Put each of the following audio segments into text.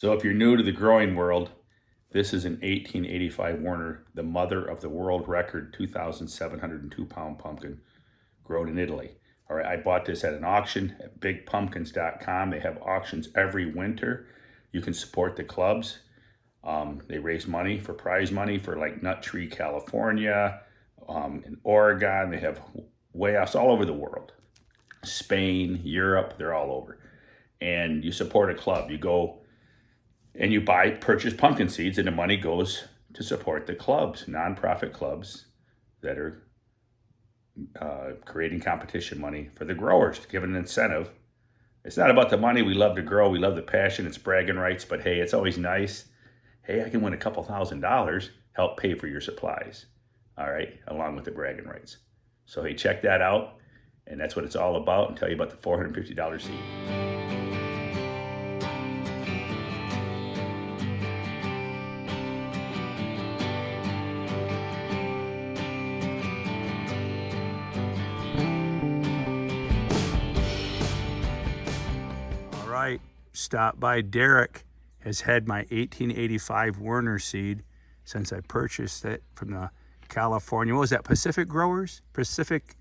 So if you're new to the growing world, this is an 1885 Werner, the mother of the world record 2,702 pound pumpkin grown in Italy. All right, I bought this at an auction at bigpumpkins.com. They have auctions every winter. You can support the clubs. They raise money for prize money for like Nut Tree, California, in Oregon. They have way offs all over the world. Spain, Europe, they're all over. And you support a club. You go and you purchase pumpkin seeds, and the money goes to support the clubs, nonprofit clubs that are creating competition money for the growers to give an incentive. It's not about the money. We love to grow. We love the passion. It's bragging rights. But hey, it's always nice. Hey, I can win a couple $1,000, help pay for your supplies. All right, along with the bragging rights. So hey, check that out. And that's what it's all about, and tell you about the $450 seed. Right, stop by. Derek has had my 1885 Werner seed since I purchased it from the California, what was that, Pacific Growers? Pacific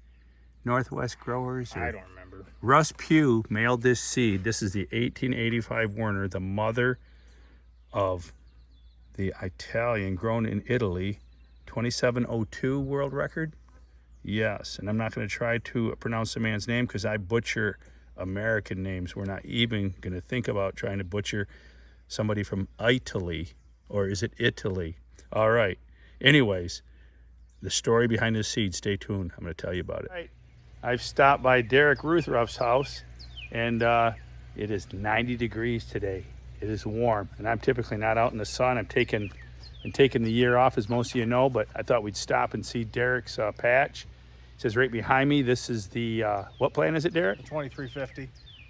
Northwest Growers? I don't remember. Russ Pugh mailed this seed. This is the 1885 Werner, the mother of the Italian, grown in Italy, 2702 world record. Yes, and I'm not going to try to pronounce the man's name because I butcher American names. We're not even going to think about trying to butcher somebody from Italy, or is it Italy? All right. Anyways, the story behind this seed, stay tuned. I'm going to tell you about it. Right. I've stopped by Derek Ruthruff's house, and it is 90 degrees today. It is warm, and I'm typically not out in the sun. I'm taking the year off, as most of you know, but I thought we'd stop and see Derek's patch. It says right behind me, this is the, what plant is it, Derek? 2350.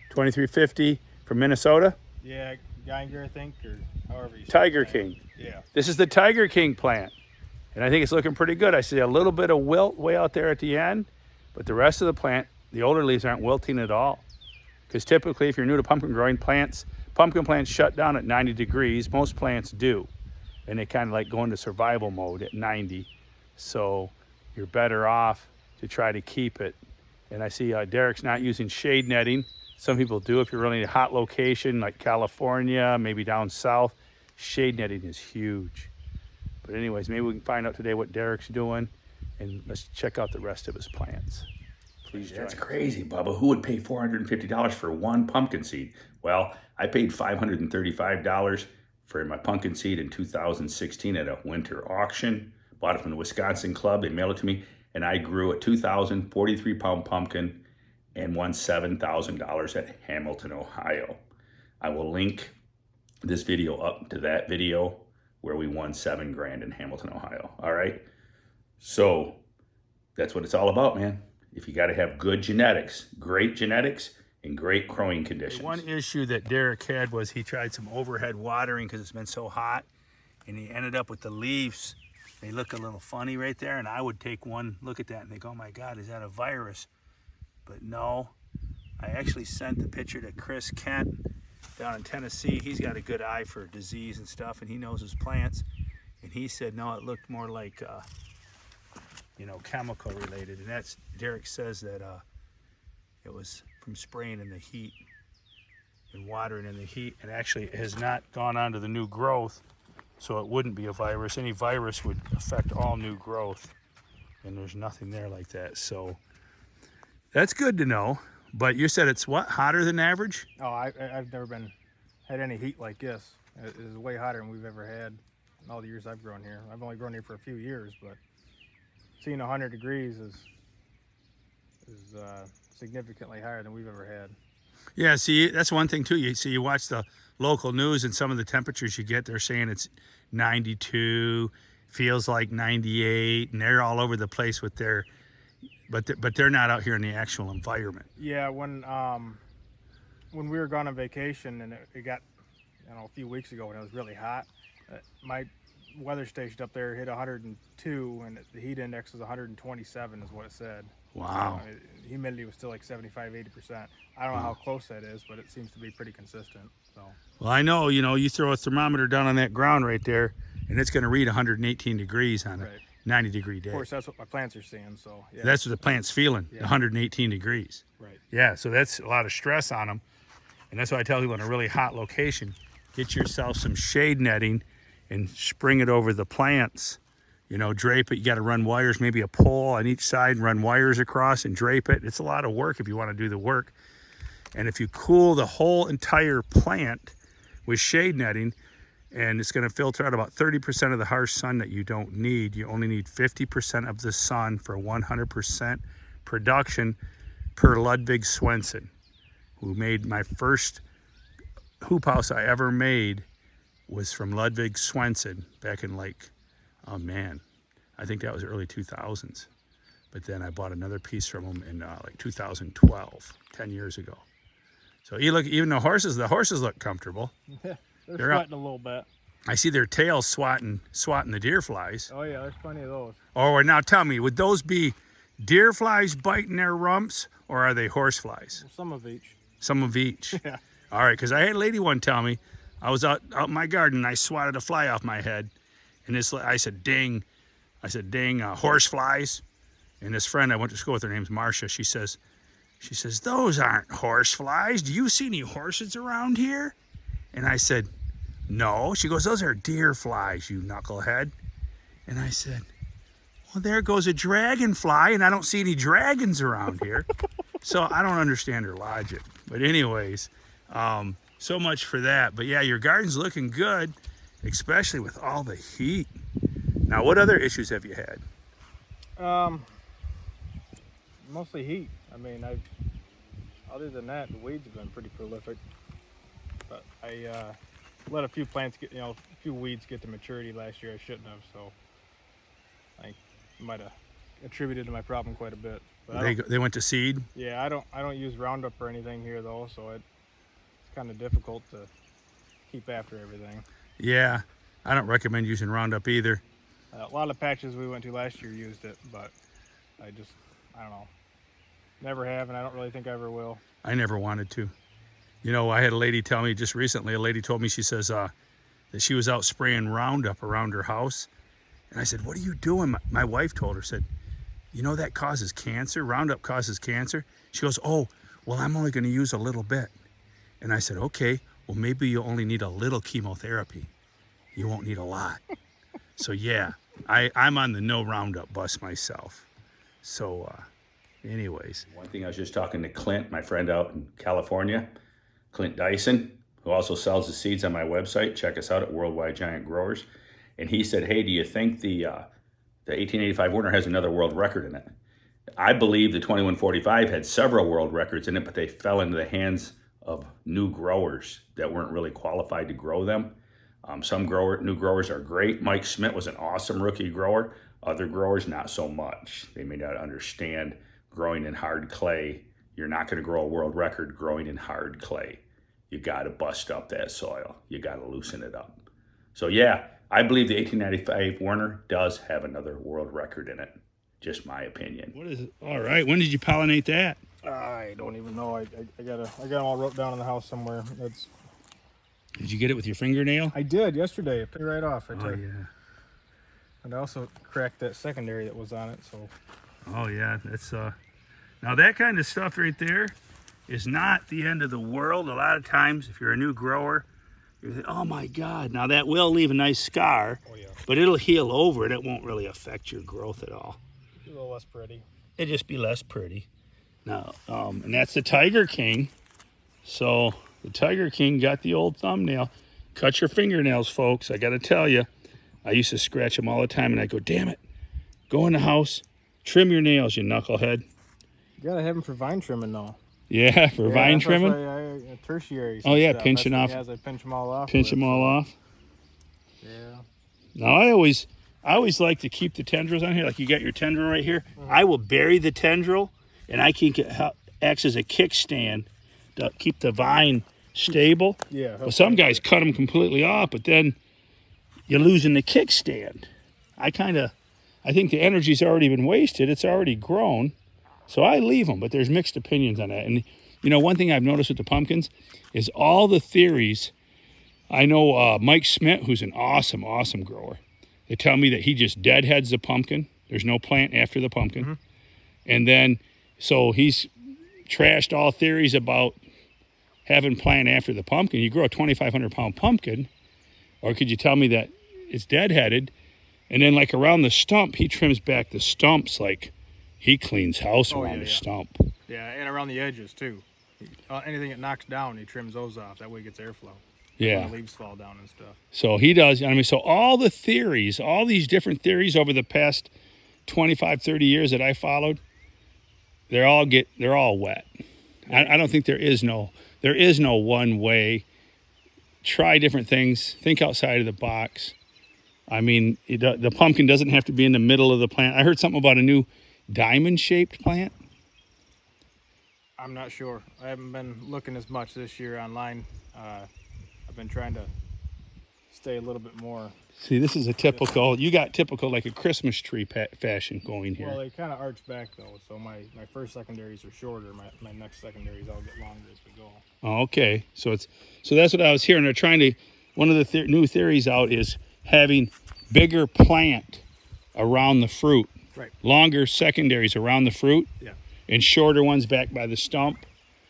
2350 from Minnesota? Yeah, Geiger, I think, or however you say Tiger it. King. Yeah. This is the Tiger King plant, and I think it's looking pretty good. I see a little bit of wilt way out there at the end, but the rest of the plant, the older leaves aren't wilting at all. Because typically, if you're new to pumpkin growing, pumpkin plants shut down at 90 degrees. Most plants do, and they kind of like go into survival mode at 90. So you're better off to try to keep it. And I see Derek's not using shade netting. Some people do if you're really in a hot location like California, maybe down south. Shade netting is huge. But anyways, maybe we can find out today what Derek's doing, and let's check out the rest of his plants. Please join. That's crazy, Bubba. Who would pay $450 for one pumpkin seed? Well, I paid $535 for my pumpkin seed in 2016 at a winter auction. Bought it from the Wisconsin Club. They mailed it to me, and I grew a 2,043 pound pumpkin and won $7,000 at Hamilton, Ohio. I will link this video up to that video where we won $7 grand in Hamilton, Ohio. All right. So that's what it's all about, man. If you got to have good genetics, great genetics, and great growing conditions. One issue that Derek had was he tried some overhead watering because it's been so hot, and he ended up with the leaves. They look a little funny right there, and I would take one look at that and think, oh my God, is that a virus? But no, I actually sent the picture to Chris Kent down in Tennessee. He's got a good eye for disease and stuff, and he knows his plants. And he said, no, it looked more like, chemical related. And that's, Derek says that it was from spraying in the heat and watering in the heat. And actually it has not gone on to the new growth, so it wouldn't be a virus. Any virus would affect all new growth, and there's nothing there like that. So that's good to know. But you said it's what, hotter than average? Oh, I've never had any heat like this. It is way hotter than we've ever had in all the years I've grown here. I've only grown here for a few years, but seeing 100 degrees is significantly higher than we've ever had. Yeah, see, that's one thing too. You watch the local news, and some of the temperatures you get, they're saying it's 92, feels like 98, and they're all over the place with their, but they're not out here in the actual environment. Yeah, when we were gone on vacation, and it got, a few weeks ago when it was really hot, my weather station up there hit 102, and the heat index was 127 is what it said. Wow. humidity was still like 75, 80%. I don't know how close that is, but it seems to be pretty consistent. So. Well, I know, you throw a thermometer down on that ground right there, and it's going to read 118 degrees on a 90-degree day. Of course, that's what my plants are seeing. So yeah. That's what the plant's feeling, 118 degrees. Right. Yeah, so that's a lot of stress on them. And that's why I tell people in a really hot location, get yourself some shade netting and spring it over the plants. Drape it. You got to run wires, maybe a pole on each side, and run wires across and drape it. It's a lot of work if you want to do the work. And if you cool the whole entire plant with shade netting, and it's going to filter out about 30% of the harsh sun that you don't need. You only need 50% of the sun for 100% production per Ludwig Swenson, who made my first hoop house I ever made was from Ludwig Swenson back in I think that was early 2000s. But then I bought another piece from him in 2012, 10 years ago. So even the horses look comfortable. Yeah, they're sweating a little bit. I see their tails swatting the deer flies. Oh yeah, there's plenty of those. Oh, now tell me, would those be deer flies biting their rumps, or are they horse flies? Well, some of each. Some of each. Yeah. All right, because I had a lady one tell me, I was out in my garden and I swatted a fly off my head, and I said, ding, horse flies. And this friend I went to school with, her name's Marcia, she says, those aren't horse flies. Do you see any horses around here? And I said, no. She goes, those are deer flies, you knucklehead. And I said, well, there goes a dragonfly, and I don't see any dragons around here. So I don't understand her logic. But anyways, so much for that. But yeah, your garden's looking good, especially with all the heat. Now, what other issues have you had? Mostly heat. I mean, other than that, the weeds have been pretty prolific. But I let a few plants get, a few weeds get to maturity last year. I shouldn't have, so I might have attributed to my problem quite a bit. But they went to seed? Yeah, I don't use Roundup or anything here though, so it's kind of difficult to keep after everything. Yeah, I don't recommend using Roundup either. A lot of patches we went to last year used it, but I don't know. Never have, and I don't really think I ever will. I never wanted to. I had a lady tell me just recently, a lady told me, she says that she was out spraying Roundup around her house. And I said, what are you doing? My wife told her, said, that causes cancer? Roundup causes cancer? She goes, oh, well, I'm only going to use a little bit. And I said, okay, well, maybe you only need a little chemotherapy. You won't need a lot. So yeah, I'm on the no Roundup bus myself. So anyways. One thing, I was just talking to Clint, my friend out in California, Clint Dyson, who also sells the seeds on my website. Check us out at Worldwide Giant Growers. And he said, hey, do you think the 1885 Werner has another world record in it? I believe the 2145 had several world records in it, but they fell into the hands of new growers that weren't really qualified to grow them. Some new growers are great. Mike Schmidt was an awesome rookie grower. Other growers, not so much. They may not understand growing in hard clay. You're not going to grow a world record growing in hard clay. You got to bust up that soil. You got to loosen it up. So yeah, I believe the 1895 Werner does have another world record in it. Just my opinion. What is it? All right. When did you pollinate that? I don't even know. I got them all wrote down in the house somewhere. Did you get it with your fingernail? I did yesterday. It picked right off. Yeah. And I also cracked that secondary that was on it. So. Oh yeah, that's now that kind of stuff right there is not the end of the world. A lot of times, if you're a new grower, you think, oh my God, now that will leave a nice scar, but it'll heal over and it won't really affect your growth at all. A little less pretty. It'll just be less pretty. Now, and that's the Tiger King. So the Tiger King got the old thumbnail. Cut your fingernails, folks. I got to tell you, I used to scratch them all the time, and I go, damn it, go in the house, trim your nails, you knucklehead. You got to have them for vine trimming, though. Yeah, for vine trimming? Tertiary. Oh, yeah, stuff. pinching off. As I pinch them all off. Pinch them all off. Yeah. Now, I always like to keep the tendrils on here. Like you got your tendril right here. Mm-hmm. I will bury the tendril, and I can acts as a kickstand to keep the vine stable. Yeah. Well, some guys cut them completely off, but then you're losing the kickstand. I think the energy's already been wasted. It's already grown. So I leave them, but there's mixed opinions on that. And, you know, one thing I've noticed with the pumpkins is all the theories. I know Mike Smith, who's an awesome, awesome grower. They tell me that he just deadheads the pumpkin. There's no plant after the pumpkin. Mm-hmm. And then, so he's trashed all theories about having plant after the pumpkin. You grow a 2,500 pound pumpkin, or could you tell me that it's deadheaded? And then like around the stump, he trims back the stumps like he cleans house around the stump. Yeah, and around the edges too. Anything that knocks down, he trims those off. That way it gets airflow. Yeah. When the leaves fall down and stuff. So he does. I mean, so all the theories, all these different theories over the past 25, 30 years that I followed, they're all wet. I don't think there is no one way. Try different things. Think outside of the box. I mean, the pumpkin doesn't have to be in the middle of the plant. I heard something about a new diamond-shaped plant. I'm not sure. I haven't been looking as much this year online. I've been trying to stay a little bit more. See, this is a typical, you got typical like a Christmas tree fashion going here. Well, they kind of arch back though, so my first secondaries are shorter. My next secondaries all get longer as we go. Oh, okay, so that's what I was hearing. They're trying to, one of the new theories out is having bigger plant around the fruit. Right. Longer secondaries around the fruit. Yeah. And shorter ones back by the stump,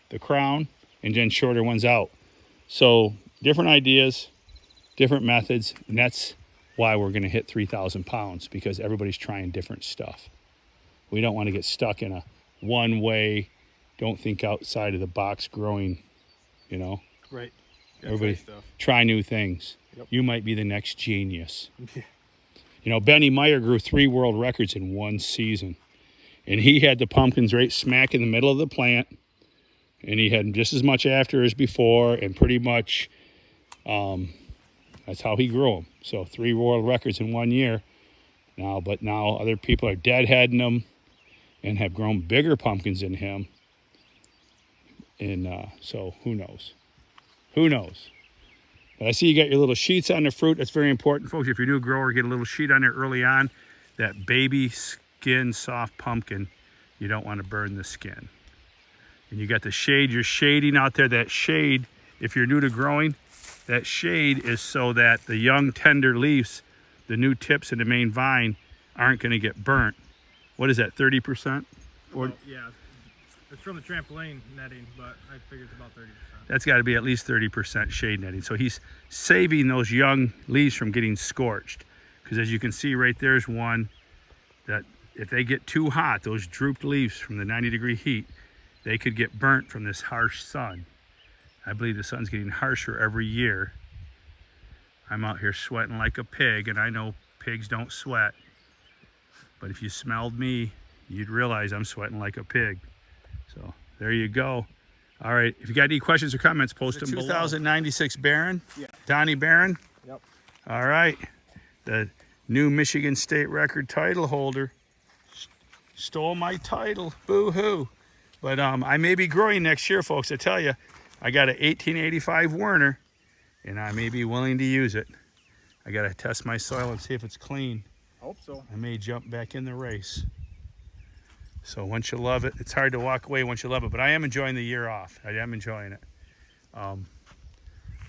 the crown, and then shorter ones out. So different ideas, different methods, and that's why we're going to hit 3,000 pounds, because everybody's trying different stuff. We don't want to get stuck in a one way, don't think outside of the box growing, you know. Right. Everybody try new things. Yep. You might be the next genius. Yeah. You know, Benny Meyer grew 3 world records in one season. And he had the pumpkins right smack in the middle of the plant. And he had just as much after as before. And pretty much that's how he grew them. So 3 world records in 1 year. But now other people are deadheading them and have grown bigger pumpkins than him. And so who knows? Who knows? But I see you got your little sheets on the fruit. That's very important, folks. If you're a new grower, get a little sheet on there early on. That baby skin soft pumpkin, you don't want to burn the skin. And you got the shade, you're shading out there. That shade, if you're new to growing, that shade is so that the young tender leaves, the new tips in the main vine, aren't going to get burnt. What is that, 30%? Well, yeah, it's from the trampoline netting, but I figured it's about 30%. That's got to be at least 30% shade netting. So he's saving those young leaves from getting scorched. Because as you can see right there's one that if they get too hot, those drooped leaves from the 90-degree heat, they could get burnt from this harsh sun. I believe the sun's getting harsher every year. I'm out here sweating like a pig, and I know pigs don't sweat. But if you smelled me, you'd realize I'm sweating like a pig. So there you go. All right, if you got any questions or comments, post them below. 2096 Barron? Yeah. Donnie Barron? Yep. All right. The new Michigan State record title holder. Stole my title. Boo-hoo. But I may be growing next year, folks. I tell you, I got an 1885 Werner, and I may be willing to use it. I got to test my soil and see if it's clean. Hope so. I may jump back in the race. So once you love it, it's hard to walk away once you love it. But I am enjoying the year off. I am enjoying it.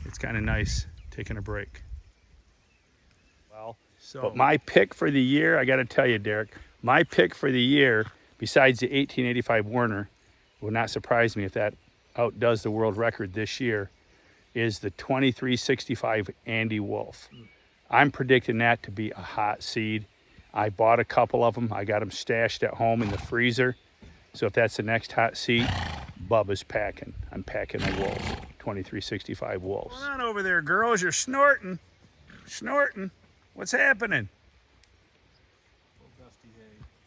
It's kind of nice taking a break. Well, but my pick for the year, I got to tell you, Derek, my pick for the year, besides the 1885 Werner, would not surprise me if that outdoes the world record this year, is the 2365 Andy Wolf. I'm predicting that to be a hot seed. I bought a couple of them. I got them stashed at home in the freezer. So if that's the next hot seed, Bubba's packing. I'm packing a Wolf, 2365 Wolves. What's going on over there, girls? You're snorting. Snorting. What's happening?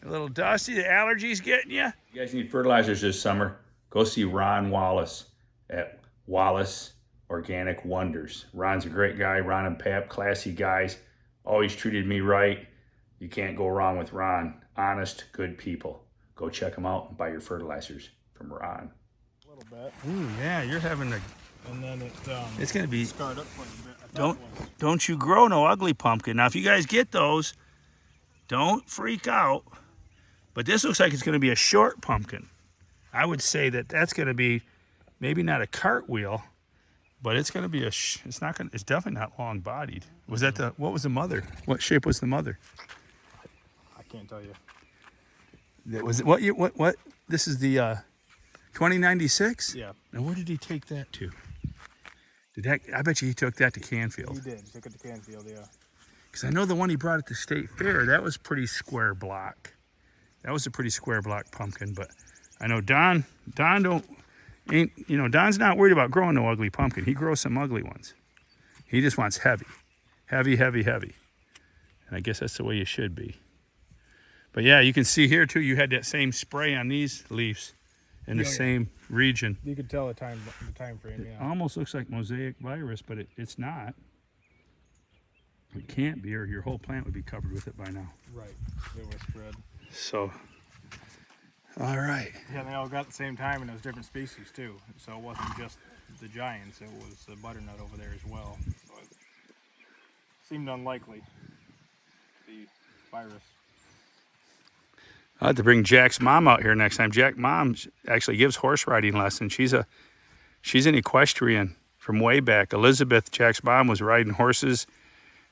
A little dusty. The allergies getting you? You guys need fertilizers this summer, go see Ron Wallace at Wallace Organic Wonders. Ron's a great guy. Ron and Pap, classy guys. Always treated me right. You can't go wrong with Ron. Honest, good people. Go check them out and buy your fertilizers from Ron. A little bit. Ooh, yeah, you're having a... And then it's going to be... scarred up quite a bit. Don't you grow no ugly pumpkin. Now, if you guys get those, don't freak out. But this looks like it's going to be a short pumpkin. I would say that that's going to be maybe not a cartwheel, but it's going to be it's definitely not long bodied. Was that what was the mother? What shape was the mother? I can't tell you. What this is the 2096? Yeah. Now where did he take that to? I bet you he took that to Canfield. He did. He took it to Canfield, yeah. Because I know the one he brought at the state fair, that was pretty square block. That was a pretty square block pumpkin, but I know Don's not worried about growing no ugly pumpkin. He grows some ugly ones. He just wants heavy. Heavy, heavy, heavy. And I guess that's the way you should be. But yeah, you can see here too, you had that same spray on these leaves in the same region. You could tell the time frame, yeah. It almost looks like mosaic virus, but it's not. It can't be, or your whole plant would be covered with it by now. Right. It was spread. So, all right. Yeah, they all got at the same time, and it was different species too. So it wasn't just the giants; it was the butternut over there as well. So it seemed unlikely. The virus. I'll have to bring Jack's mom out here next time. Jack's mom actually gives horse riding lessons. She's an equestrian from way back. Elizabeth, Jack's mom, was riding horses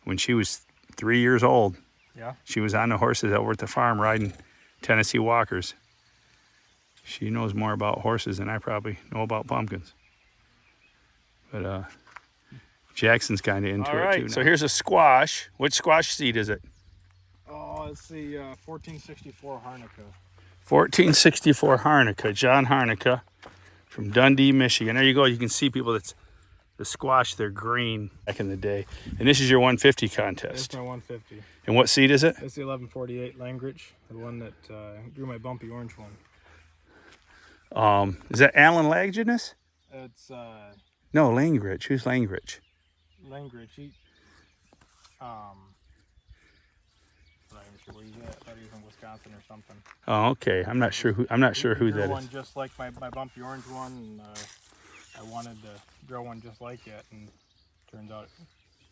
when she was 3 years old. Yeah. She was on the horses over at the farm riding Tennessee walkers. She knows more about horses than I probably know about pumpkins. But Jackson's kind of into it too. So here's a squash. Which squash seed is it? Oh, it's the 1464 Harnica. 1464 Harnica. John Harnica from Dundee, Michigan. There you go. You can see people the squash, they're green back in the day. And this is your 150 contest. That's my 150. And what seed is it? It's the 1148 Langridge, the one that grew my bumpy orange one. Is that Alan Lagginus? It's No, Langridge. Who's Langridge? Langridge. I'm not even sure where he's at. I thought he was in Wisconsin or something. Oh, okay. I'm not sure who Grew that one is. just like my bumpy orange one, and I wanted to grow one just like it, and turns out it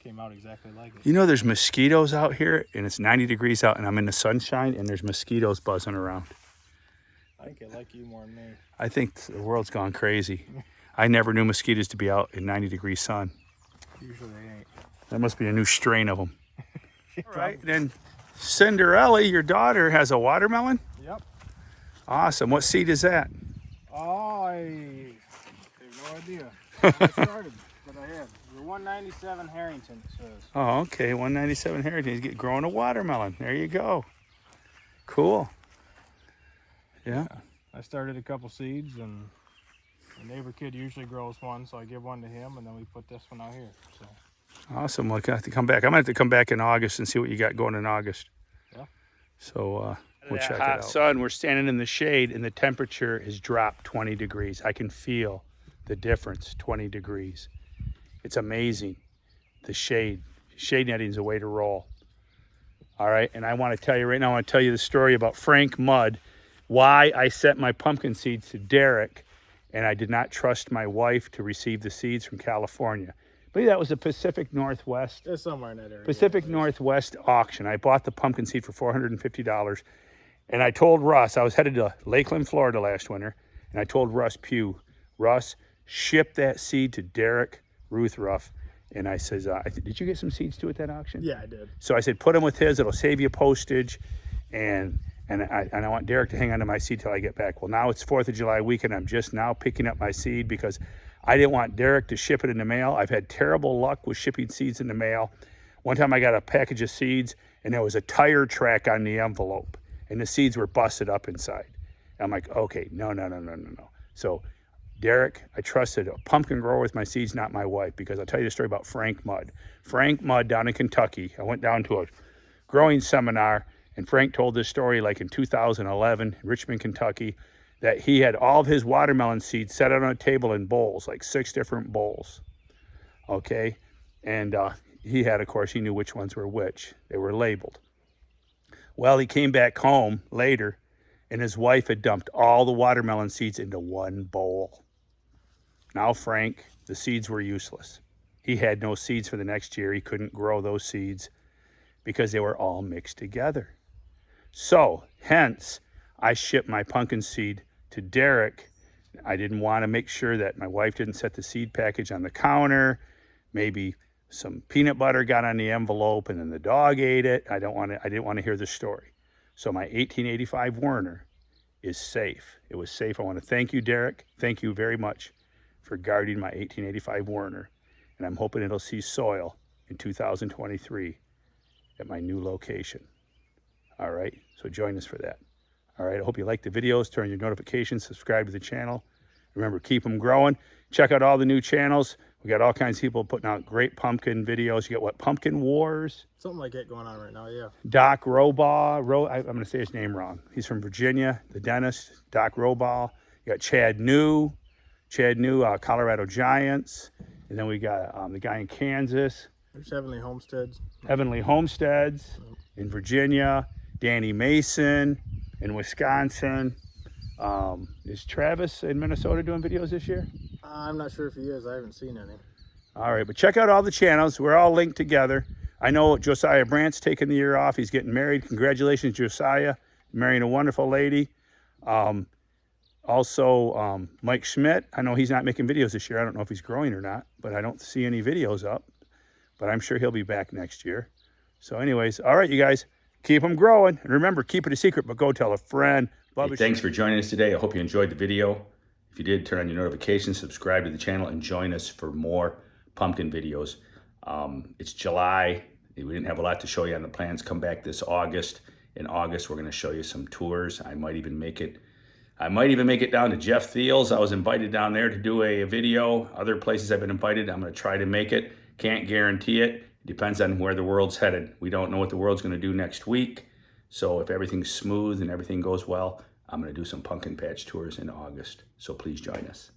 came out exactly like it. You know, there's mosquitoes out here, and it's 90 degrees out, and I'm in the sunshine, and there's mosquitoes buzzing around. I think I like you more than me. I think the world's gone crazy. I never knew mosquitoes to be out in 90-degree sun. Usually they ain't. That must be a new strain of them. All right, then Cinderella, your daughter, has a watermelon? Yep. Awesome. What seed is that? Oh, I have no idea. I started, but I have. The 197 Harrington, it says. Oh, okay. 197 Heritage. Growing a watermelon. There you go. Cool. Yeah. I started a couple seeds, and the neighbor kid usually grows one, so I give one to him, and then we put this one out here. So. Awesome. Well, I have to come back. I'm going to have to come back in August and see what you got going in August. Yeah. So we'll check it out. Sun, we're standing in the shade, and the temperature has dropped 20 degrees. I can feel the difference, 20 degrees. It's amazing. The shade netting is a way to roll. All right, and I want to tell you right now, I want to tell you the story about Frank Mudd, why I sent my pumpkin seeds to Derek, and I did not trust my wife to receive the seeds from California. I believe that was the Pacific Northwest. It's somewhere in that area. Pacific Northwest auction. I bought the pumpkin seed for $450, and I told Russ, I was headed to Lakeland, Florida last winter, and I told Russ Pugh, Russ, ship that seed to Derek Ruthruff. And I says, did you get some seeds too at that auction? Yeah, I did. So I said, put them with his. It'll save you postage, and I want Derek to hang on to my seed till I get back. Well, now it's 4th of July weekend. I'm just now picking up my seed because I didn't want Derek to ship it in the mail. I've had terrible luck with shipping seeds in the mail. One time I got a package of seeds, and there was a tire track on the envelope, and the seeds were busted up inside. And I'm like, okay, no. So Derek, I trusted a pumpkin grower with my seeds, not my wife, because I'll tell you the story about Frank Mudd. Frank Mudd down in Kentucky. I went down to a growing seminar, and Frank told this story like in 2011 in Richmond, Kentucky, that he had all of his watermelon seeds set out on a table in bowls, like 6 different bowls. Okay? And he had, of course, he knew which ones were which. They were labeled. Well, he came back home later, and his wife had dumped all the watermelon seeds into one bowl. Now, Frank, the seeds were useless. He had no seeds for the next year. He couldn't grow those seeds because they were all mixed together. So, hence, I shipped my pumpkin seed to Derek. I didn't want to make sure that my wife didn't set the seed package on the counter. Maybe some peanut butter got on the envelope and then the dog ate it. I didn't want to hear the story. So my 1885 Werner is safe. It was safe. I want to thank you, Derek. Thank you very much for guarding my 1885 Werner. And I'm hoping it'll see soil in 2023 at my new location. All right, so join us for that. All right, I hope you like the videos. Turn your notifications, subscribe to the channel. Remember, keep them growing. Check out all the new channels. We got all kinds of people putting out great pumpkin videos. You got what, Pumpkin Wars? Something like that going on right now, yeah. Doc Robaugh. I'm going to say his name wrong. He's from Virginia, the dentist, Doc Robaugh. You got Chad New, Colorado Giants. And then we got the guy in Kansas. There's Heavenly Homesteads. Heavenly Homesteads in Virginia. Danny Mason in Wisconsin. Is Travis in Minnesota doing videos this year? I'm not sure if he is. I haven't seen any. All right, but check out all the channels. We're all linked together. I know Josiah Brandt's taking the year off. He's getting married. Congratulations, Josiah, marrying a wonderful lady. Also, Mike Schmidt. I know he's not making videos this year. I don't know if he's growing or not, but I don't see any videos up. But I'm sure he'll be back next year. So anyways, all right, you guys, keep them growing. And remember, keep it a secret, but go tell a friend. Hey, thanks for joining us today. I hope you enjoyed the video. If you did, turn on your notifications, subscribe to the channel, and join us for more pumpkin videos. It's July. We didn't have a lot to show you on the plans. Come back this August. In August, we're going to show you some tours. I might even make it down to Jeff Thiel's. I was invited down there to do a video. Other places I've been invited, I'm going to try to make it. Can't guarantee it. It depends on where the world's headed. We don't know what the world's going to do next week. So if everything's smooth and everything goes well, I'm going to do some pumpkin patch tours in August. So please join us.